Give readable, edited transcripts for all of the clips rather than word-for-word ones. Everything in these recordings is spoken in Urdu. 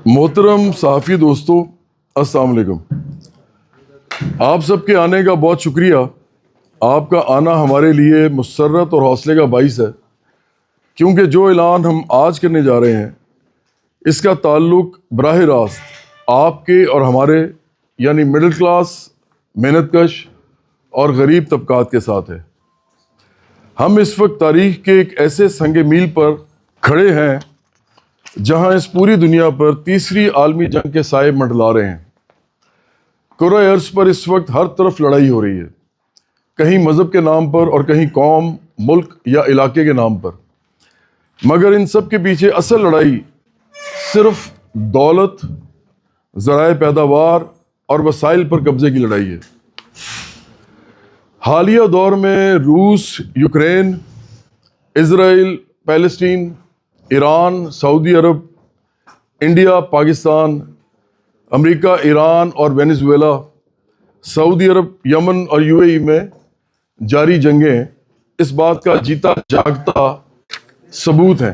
محترم صحافی دوستو، السلام علیکم۔ آپ سب کے آنے کا بہت شکریہ۔ آپ کا آنا ہمارے لیے مسرت اور حوصلے کا باعث ہے، کیونکہ جو اعلان ہم آج کرنے جا رہے ہیں اس کا تعلق براہ راست آپ کے اور ہمارے یعنی مڈل کلاس، محنت کش اور غریب طبقات کے ساتھ ہے۔ ہم اس وقت تاریخ کے ایک ایسے سنگ میل پر کھڑے ہیں جہاں اس پوری دنیا پر تیسری عالمی جنگ کے سائے منڈلا رہے ہیں۔ کرۂ ارض پر اس وقت ہر طرف لڑائی ہو رہی ہے، کہیں مذہب کے نام پر اور کہیں قوم، ملک یا علاقے کے نام پر، مگر ان سب کے پیچھے اصل لڑائی صرف دولت، ذرائع پیداوار اور وسائل پر قبضے کی لڑائی ہے۔ حالیہ دور میں روس، یوکرین، اسرائیل، فلسطین، ایران، سعودی عرب، انڈیا، پاکستان، امریکہ، ایران اور وینزویلا، سعودی عرب، یمن اور UAE میں جاری جنگیں اس بات کا جیتا جاگتا ثبوت ہیں۔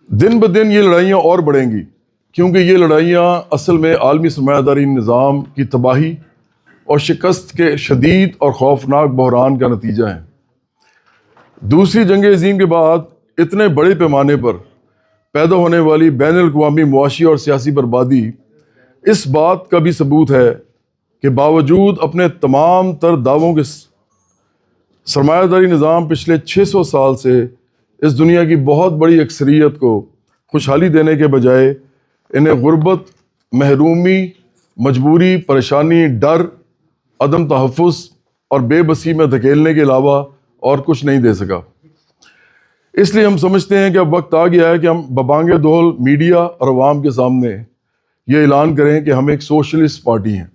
دن بدن یہ لڑائیاں اور بڑھیں گی، کیونکہ یہ لڑائیاں اصل میں عالمی سرمایہ داری نظام کی تباہی اور شکست کے شدید اور خوفناک بحران کا نتیجہ ہیں۔ دوسری جنگ عظیم کے بعد اتنے بڑے پیمانے پر پیدا ہونے والی بین الاقوامی معاشی اور سیاسی بربادی اس بات کا بھی ثبوت ہے کہ باوجود اپنے تمام تر دعووں کے سرمایہ داری نظام پچھلے 600 سال سے اس دنیا کی بہت بڑی اکثریت کو خوشحالی دینے کے بجائے انہیں غربت، محرومی، مجبوری، پریشانی، ڈر، عدم تحفظ اور بے بسی میں دھکیلنے کے علاوہ اور کچھ نہیں دے سکا۔ اس لیے ہم سمجھتے ہیں کہ اب وقت آ گیا ہے کہ ہم ببانگ دہل میڈیا اور عوام کے سامنے یہ اعلان کریں کہ ہم ایک سوشلسٹ پارٹی ہیں۔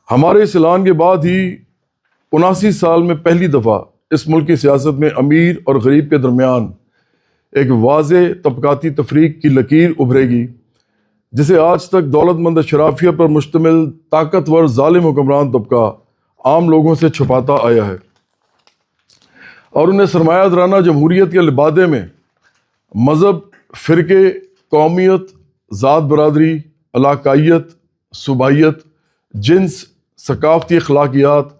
ہمارے اس اعلان کے بعد ہی 79 سال میں پہلی دفعہ اس ملک کی سیاست میں امیر اور غریب کے درمیان ایک واضح طبقاتی تفریق کی لکیر ابھرے گی، جسے آج تک دولت مند اشرافیہ پر مشتمل طاقتور ظالم حکمران طبقہ عام لوگوں سے چھپاتا آیا ہے اور انہیں سرمایہ دارانہ جمہوریت کے لبادے میں مذہب، فرقے، قومیت، ذات برادری، علاقائیت، صوبائیت، جنس، ثقافتی اخلاقیات،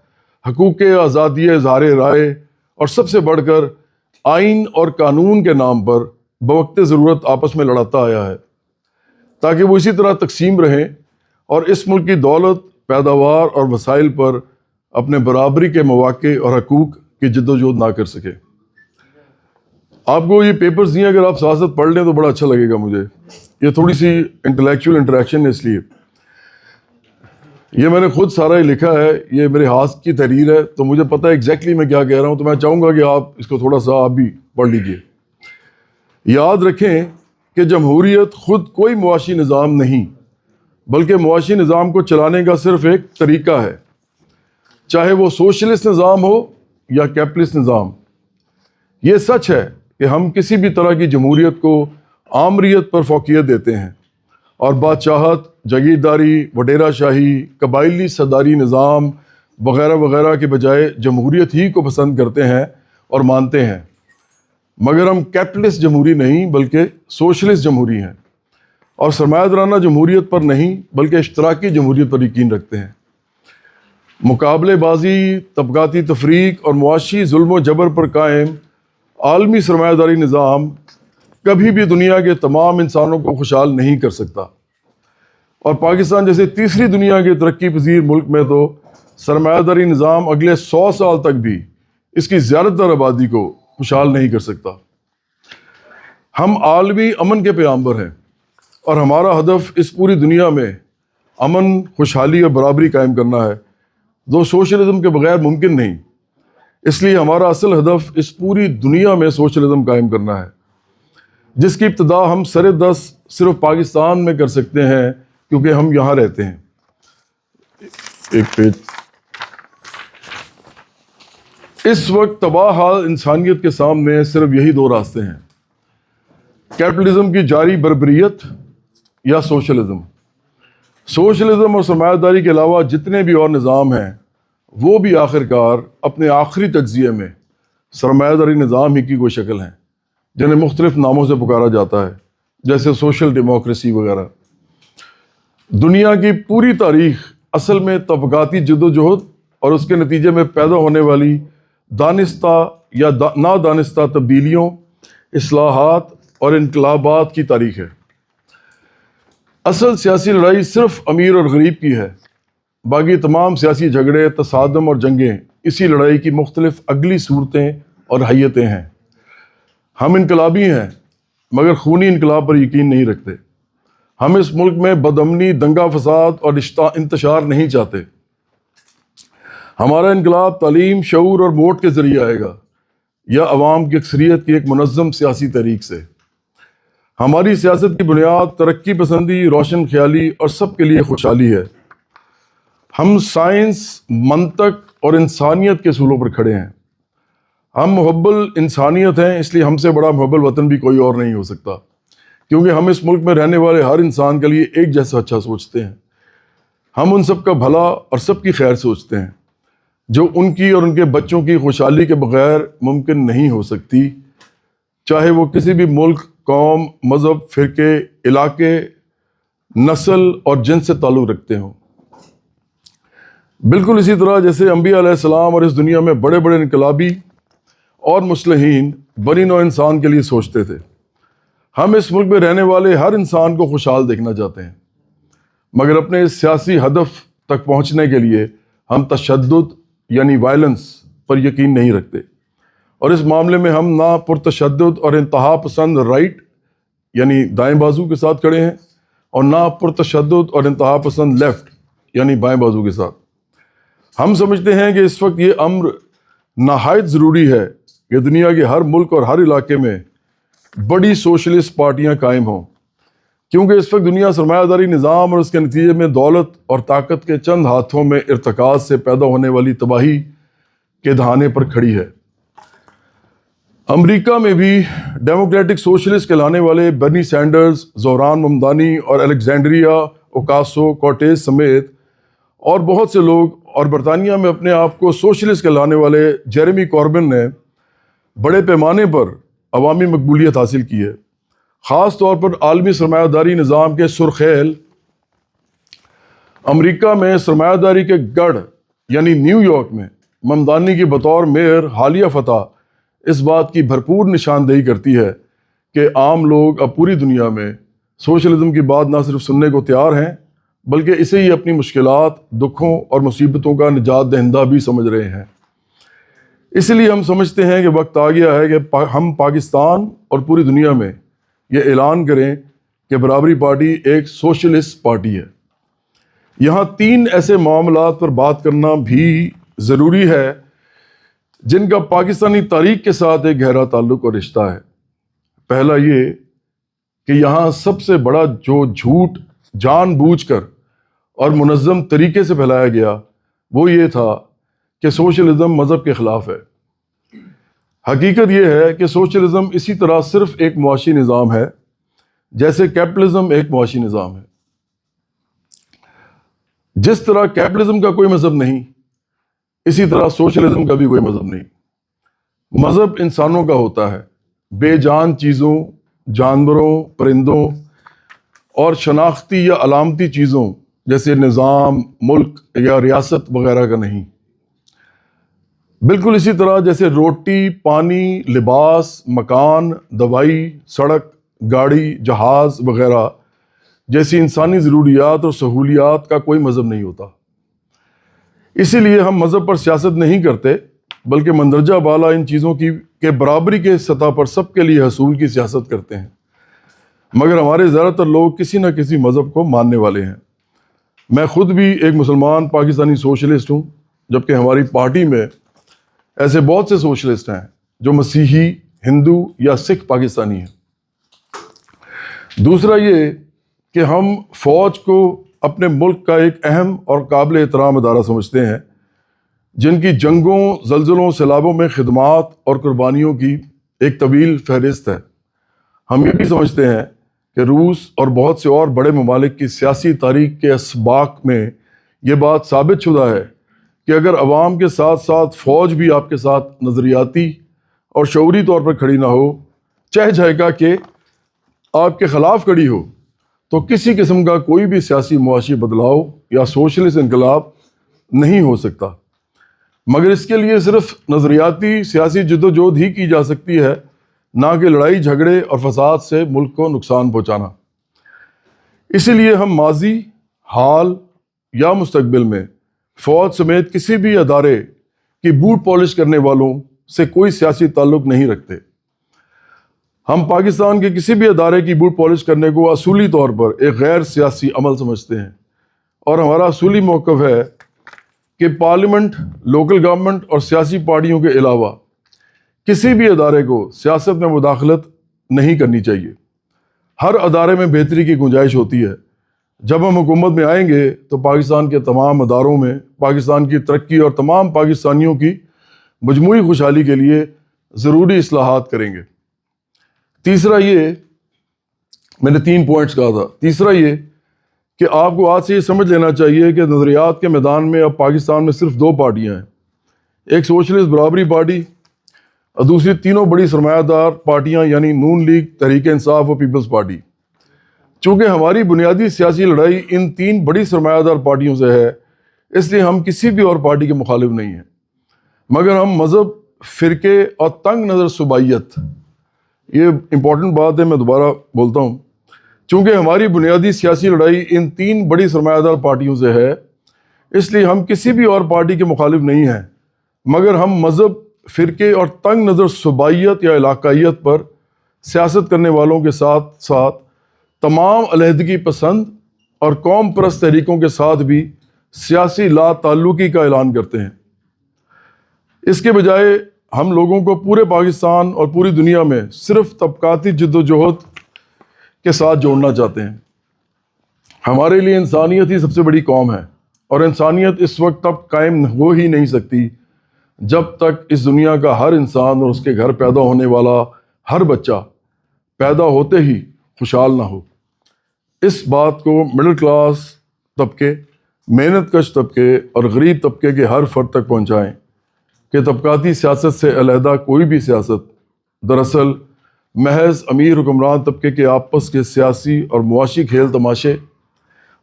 حقوق آزادی اظہار رائے اور سب سے بڑھ کر آئین اور قانون کے نام پر بوقت ضرورت آپس میں لڑاتا آیا ہے، تاکہ وہ اسی طرح تقسیم رہیں اور اس ملک کی دولت، پیداوار اور وسائل پر اپنے برابری کے مواقع اور حقوق کی جدوجہد نہ کر سکے۔ آپ کو یہ پیپرز دیے، اگر آپ سیاست پڑھ لیں تو بڑا اچھا لگے گا مجھے۔ یہ تھوڑی سی انٹلیکچوئل انٹریکشن ہے، اس لیے یہ میں نے خود سارا ہی لکھا ہے، یہ میرے ہاتھ کی تحریر ہے، تو مجھے پتہ ہے ایگزیکٹلی میں کیا کہہ رہا ہوں، تو میں چاہوں گا کہ آپ اس کو تھوڑا سا آپ بھی پڑھ لیجئے۔ یاد رکھیں کہ جمہوریت خود کوئی معاشی نظام نہیں، بلکہ معاشی نظام کو چلانے کا صرف ایک طریقہ ہے، چاہے وہ سوشلسٹ نظام ہو یا کیپٹلسٹ نظام۔ یہ سچ ہے کہ ہم کسی بھی طرح کی جمہوریت کو آمریت پر فوقیت دیتے ہیں اور بادشاہت، جاگیرداری، وڈیرہ شاہی، قبائلی سرداری نظام وغیرہ وغیرہ کے بجائے جمہوریت ہی کو پسند کرتے ہیں اور مانتے ہیں، مگر ہم کیپٹلسٹ جمہوری نہیں بلکہ سوشلسٹ جمہوری ہیں، اور سرمایہ دارانہ جمہوریت پر نہیں بلکہ اشتراکی جمہوریت پر یقین رکھتے ہیں۔ مقابلے بازی، طبقاتی تفریق اور معاشی ظلم و جبر پر قائم عالمی سرمایہ داری نظام کبھی بھی دنیا کے تمام انسانوں کو خوشحال نہیں کر سکتا، اور پاکستان جیسے تیسری دنیا کے ترقی پذیر ملک میں تو سرمایہ داری نظام اگلے 100 سال تک بھی اس کی زیادہ تر آبادی کو خوشحال نہیں کر سکتا۔ ہم عالمی امن کے پیغامبر ہیں اور ہمارا ہدف اس پوری دنیا میں امن، خوشحالی اور برابری قائم کرنا ہے، جو سوشلزم کے بغیر ممکن نہیں۔ اس لیے ہمارا اصل ہدف اس پوری دنیا میں سوشلزم قائم کرنا ہے، جس کی ابتدا ہم سر دست صرف پاکستان میں کر سکتے ہیں، کیونکہ ہم یہاں رہتے ہیں۔ ایک پیج۔ اس وقت تباہ حال انسانیت کے سامنے صرف یہی دو راستے ہیں، کیپٹلزم کی جاری بربریت یا سوشلزم۔ سوشلزم اور سرمایہ داری کے علاوہ جتنے بھی اور نظام ہیں وہ بھی آخر کار اپنے آخری تجزیے میں سرمایہ داری نظام ہی کی کوئی شکل ہیں، جنہیں مختلف ناموں سے پکارا جاتا ہے، جیسے سوشل ڈیموکریسی وغیرہ۔ دنیا کی پوری تاریخ اصل میں طبقاتی جدوجہد اور اس کے نتیجے میں پیدا ہونے والی دانستہ یا نادانستہ تبدیلیوں، اصلاحات اور انقلابات کی تاریخ ہے۔ اصل سیاسی لڑائی صرف امیر اور غریب کی ہے، باقی تمام سیاسی جھگڑے، تصادم اور جنگیں اسی لڑائی کی مختلف اگلی صورتیں اور حیتیں ہیں۔ ہم انقلابی ہیں مگر خونی انقلاب پر یقین نہیں رکھتے۔ ہم اس ملک میں بدامنی، دنگا فساد اور انتشار نہیں چاہتے۔ ہمارا انقلاب تعلیم، شعور اور ووٹ کے ذریعے آئے گا یا عوام کی اکثریت کی ایک منظم سیاسی تحریک سے۔ ہماری سیاست کی بنیاد ترقی پسندی، روشن خیالی اور سب کے لیے خوشحالی ہے۔ ہم سائنس، منطق اور انسانیت کے اصولوں پر کھڑے ہیں۔ ہم محب الانسانیت ہیں، اس لیے ہم سے بڑا محب الوطن بھی کوئی اور نہیں ہو سکتا، کیونکہ ہم اس ملک میں رہنے والے ہر انسان کے لیے ایک جیسا اچھا سوچتے ہیں۔ ہم ان سب کا بھلا اور سب کی خیر سوچتے ہیں، جو ان کی اور ان کے بچوں کی خوشحالی کے بغیر ممکن نہیں ہو سکتی، چاہے وہ کسی بھی ملک، قوم، مذہب، فرقے، علاقے، نسل اور جنس سے تعلق رکھتے ہوں۔ بالکل اسی طرح جیسے انبیاء علیہ السلام اور اس دنیا میں بڑے بڑے انقلابی اور مصلحین بنی نوع انسان کے لیے سوچتے تھے، ہم اس ملک میں رہنے والے ہر انسان کو خوشحال دیکھنا چاہتے ہیں، مگر اپنے اس سیاسی ہدف تک پہنچنے کے لیے ہم تشدد یعنی وائلنس پر یقین نہیں رکھتے، اور اس معاملے میں ہم نہ پرتشدد اور انتہا پسند رائٹ یعنی دائیں بازو کے ساتھ کھڑے ہیں، اور نہ پرتشدد اور انتہا پسند لیفٹ یعنی بائیں بازو کے ساتھ۔ ہم سمجھتے ہیں کہ اس وقت یہ امر نہایت ضروری ہے کہ دنیا کے ہر ملک اور ہر علاقے میں بڑی سوشلسٹ پارٹیاں قائم ہوں، کیونکہ اس وقت دنیا سرمایہ داری نظام اور اس کے نتیجے میں دولت اور طاقت کے چند ہاتھوں میں ارتکاز سے پیدا ہونے والی تباہی کے دہانے پر کھڑی ہے۔ امریکہ میں بھی ڈیموکریٹک سوشلسٹ کہلانے والے برنی سینڈرز، زہران ممدانی اور الیگزینڈریا اوکاسو کورٹیز سمیت اور بہت سے لوگ، اور برطانیہ میں اپنے آپ کو سوشلسٹ کہلانے والے جیریمی کوربن نے بڑے پیمانے پر عوامی مقبولیت حاصل کی ہے، خاص طور پر عالمی سرمایہ داری نظام کے سرخیل امریکہ میں سرمایہ داری کے گڑھ یعنی نیو یارک میں ممدانی کی بطور میئر حالیہ فتح اس بات کی بھرپور نشاندہی کرتی ہے کہ عام لوگ اب پوری دنیا میں سوشلزم کی بات نہ صرف سننے کو تیار ہیں بلکہ اسے ہی اپنی مشکلات، دکھوں اور مصیبتوں کا نجات دہندہ بھی سمجھ رہے ہیں۔ اس لیے ہم سمجھتے ہیں کہ وقت آ گیا ہے کہ ہم پاکستان اور پوری دنیا میں یہ اعلان کریں کہ برابری پارٹی ایک سوشلسٹ پارٹی ہے۔ یہاں 3 ایسے معاملات پر بات کرنا بھی ضروری ہے جن کا پاکستانی تاریخ کے ساتھ ایک گہرا تعلق اور رشتہ ہے۔ پہلا یہ کہ یہاں سب سے بڑا جو جھوٹ جان بوجھ کر اور منظم طریقے سے پھیلایا گیا وہ یہ تھا کہ سوشلزم مذہب کے خلاف ہے۔ حقیقت یہ ہے کہ سوشلزم اسی طرح صرف ایک معاشی نظام ہے جیسے کیپٹلزم ایک معاشی نظام ہے۔ جس طرح کیپٹلزم کا کوئی مذہب نہیں، اسی طرح سوشلزم کا بھی کوئی مذہب نہیں۔ مذہب انسانوں کا ہوتا ہے، بے جان چیزوں، جانوروں، پرندوں اور شناختی یا علامتی چیزوں جیسے نظام، ملک یا ریاست وغیرہ کا نہیں۔ بالکل اسی طرح جیسے روٹی، پانی، لباس، مکان، دوائی، سڑک، گاڑی، جہاز وغیرہ جیسی انسانی ضروریات اور سہولیات کا کوئی مذہب نہیں ہوتا۔ اسی لیے ہم مذہب پر سیاست نہیں کرتے بلکہ مندرجہ بالا ان چیزوں کی کہ برابری کے سطح پر سب کے لیے حصول کی سیاست کرتے ہیں، مگر ہمارے زیادہ تر لوگ کسی نہ کسی مذہب کو ماننے والے ہیں۔ میں خود بھی ایک مسلمان پاکستانی سوشلسٹ ہوں، جبکہ ہماری پارٹی میں ایسے بہت سے سوشلسٹ ہیں جو مسیحی، ہندو یا سکھ پاکستانی ہیں۔ دوسرا یہ کہ ہم فوج کو اپنے ملک کا ایک اہم اور قابل احترام ادارہ سمجھتے ہیں جن کی جنگوں، زلزلوں، سیلابوں میں خدمات اور قربانیوں کی ایک طویل فہرست ہے۔ ہم یہ بھی سمجھتے ہیں کہ روس اور بہت سے اور بڑے ممالک کی سیاسی تاریخ کے اسباق میں یہ بات ثابت شدہ ہے کہ اگر عوام کے ساتھ ساتھ فوج بھی آپ کے ساتھ نظریاتی اور شعوری طور پر کھڑی نہ ہو، چہ جائے گا کہ آپ کے خلاف کھڑی ہو تو کسی قسم کا کوئی بھی سیاسی معاشی بدلاؤ یا سوشلسٹ انقلاب نہیں ہو سکتا، مگر اس کے لیے صرف نظریاتی سیاسی جدوجہد ہی کی جا سکتی ہے، نہ کہ لڑائی جھگڑے اور فساد سے ملک کو نقصان پہنچانا۔ اسی لیے ہم ماضی، حال یا مستقبل میں فوج سمیت کسی بھی ادارے کی بوٹ پالش کرنے والوں سے کوئی سیاسی تعلق نہیں رکھتے۔ ہم پاکستان کے کسی بھی ادارے کی بوٹ پالش کرنے کو اصولی طور پر ایک غیر سیاسی عمل سمجھتے ہیں، اور ہمارا اصولی موقف ہے کہ پارلیمنٹ، لوکل گورنمنٹ اور سیاسی پارٹیوں کے علاوہ کسی بھی ادارے کو سیاست میں مداخلت نہیں کرنی چاہیے۔ ہر ادارے میں بہتری کی گنجائش ہوتی ہے۔ جب ہم حکومت میں آئیں گے تو پاکستان کے تمام اداروں میں پاکستان کی ترقی اور تمام پاکستانیوں کی مجموعی خوشحالی کے لیے ضروری اصلاحات کریں گے۔ تیسرا یہ، میں نے 3 پوائنٹس کہا تھا، تیسرا یہ کہ آپ کو آج سے یہ سمجھ لینا چاہیے کہ نظریات کے میدان میں اب پاکستان میں صرف 2 پارٹیاں ہیں، ایک سوشلسٹ برابری پارٹی اور دوسری تینوں بڑی سرمایہ دار پارٹیاں یعنی نون لیگ، تحریک انصاف اور پیپلز پارٹی۔ چونکہ ہماری بنیادی سیاسی لڑائی ان 3 بڑی سرمایہ دار پارٹیوں سے ہے، اس لیے ہم کسی بھی اور پارٹی کے مخالف نہیں ہیں، مگر ہم مذہب، فرقے اور تنگ نظر صوبائیت، یہ امپورٹنٹ بات ہے، میں دوبارہ بولتا ہوں، چونکہ ہماری بنیادی سیاسی لڑائی ان 3 بڑی سرمایہ دار پارٹیوں سے ہے، اس لیے ہم کسی بھی اور پارٹی کے مخالف نہیں ہیں، مگر ہم مذہب، فرقے اور تنگ نظر صوبائیت یا علاقائیت پر سیاست کرنے والوں کے ساتھ ساتھ تمام علیحدگی پسند اور قوم پرست تحریکوں کے ساتھ بھی سیاسی لا تعلقی کا اعلان کرتے ہیں۔ اس کے بجائے ہم لوگوں کو پورے پاکستان اور پوری دنیا میں صرف طبقاتی جدوجہد کے ساتھ جوڑنا چاہتے ہیں۔ ہمارے لیے انسانیت ہی سب سے بڑی قوم ہے، اور انسانیت اس وقت تک قائم ہو ہی نہیں سکتی جب تک اس دنیا کا ہر انسان اور اس کے گھر پیدا ہونے والا ہر بچہ پیدا ہوتے ہی خوشحال نہ ہو۔ اس بات کو مڈل کلاس طبقے، محنت کش طبقے اور غریب طبقے کے ہر فرد تک پہنچائیں کہ طبقاتی سیاست سے علیحدہ کوئی بھی سیاست دراصل محض امیر حکمران طبقے کے آپس کے سیاسی اور معاشی کھیل تماشے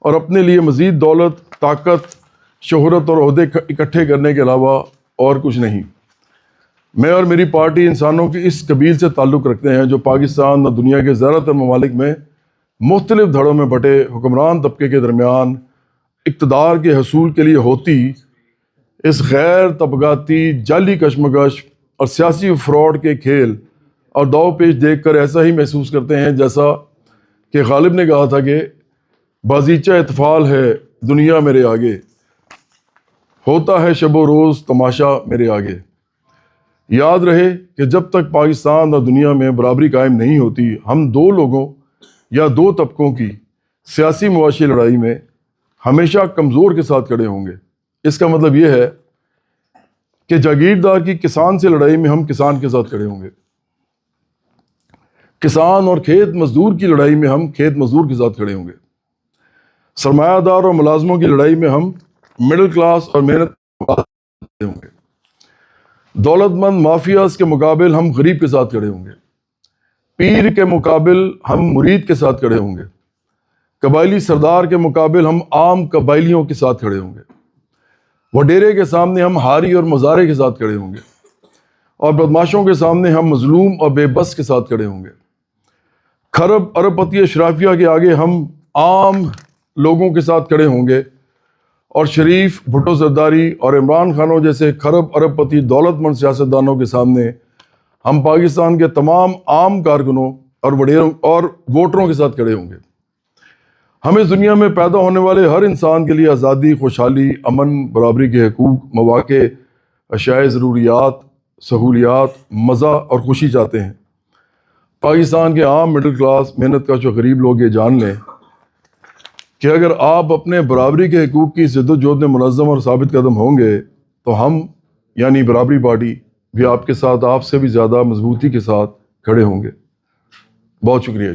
اور اپنے لیے مزید دولت، طاقت، شہرت اور عہدے اکٹھے کرنے کے علاوہ اور کچھ نہیں۔ میں اور میری پارٹی انسانوں کی اس قبیل سے تعلق رکھتے ہیں جو پاکستان اور دنیا کے زیادہ تر ممالک میں مختلف دھڑوں میں بٹے حکمران طبقے کے درمیان اقتدار کے حصول کے لیے ہوتی اس غیر طبقاتی جعلی کشمکش اور سیاسی فراڈ کے کھیل اور داؤ پیچ دیکھ کر ایسا ہی محسوس کرتے ہیں جیسا کہ غالب نے کہا تھا کہ بازیچہ اطفال ہے دنیا میرے آگے، ہوتا ہے شب و روز تماشا میرے آگے۔ یاد رہے کہ جب تک پاکستان اور دنیا میں برابری قائم نہیں ہوتی، ہم 2 لوگوں یا 2 طبقوں کی سیاسی معاشی لڑائی میں ہمیشہ کمزور کے ساتھ کھڑے ہوں گے۔ اس کا مطلب یہ ہے کہ جاگیردار کی کسان سے لڑائی میں ہم کسان کے ساتھ کھڑے ہوں گے، کسان اور کھیت مزدور کی لڑائی میں ہم کھیت مزدور کے ساتھ کھڑے ہوں گے، سرمایہ دار اور ملازموں کی لڑائی میں ہم مڈل کلاس اور محنت کھڑے ہوں گے، دولت مند مافیاز کے مقابل ہم غریب کے ساتھ کھڑے ہوں گے، پیر کے مقابل ہم مرید کے ساتھ کھڑے ہوں گے، قبائلی سردار کے مقابل ہم عام قبائلیوں کے ساتھ کھڑے ہوں گے، وڈیرے کے سامنے ہم ہاری اور مزارے کے ساتھ کھڑے ہوں گے، اور بدماشوں کے سامنے ہم مظلوم اور بے بس کے ساتھ کھڑے ہوں گے، کھرب ارب پتی اشرافیہ کے آگے ہم عام لوگوں کے ساتھ کھڑے ہوں گے، اور شریف، بھٹو زرداری اور عمران خانوں جیسے کھرب ارب پتی دولت مند سیاستدانوں کے سامنے ہم پاکستان کے تمام عام کارکنوں اور وڈیروں اور ووٹروں کے ساتھ کھڑے ہوں گے۔ ہم اس دنیا میں پیدا ہونے والے ہر انسان کے لیے آزادی، خوشحالی، امن، برابری کے حقوق، مواقع، اشیاء ضروریات، سہولیات، مزہ اور خوشی چاہتے ہیں۔ پاکستان کے عام مڈل کلاس، محنت کش و غریب لوگ یہ جان لیں کہ اگر آپ اپنے برابری کے حقوق کی جد و جہد میں منظم اور ثابت قدم ہوں گے تو ہم یعنی برابری پارٹی بھی آپ کے ساتھ، آپ سے بھی زیادہ مضبوطی کے ساتھ کھڑے ہوں گے۔ بہت شکریہ۔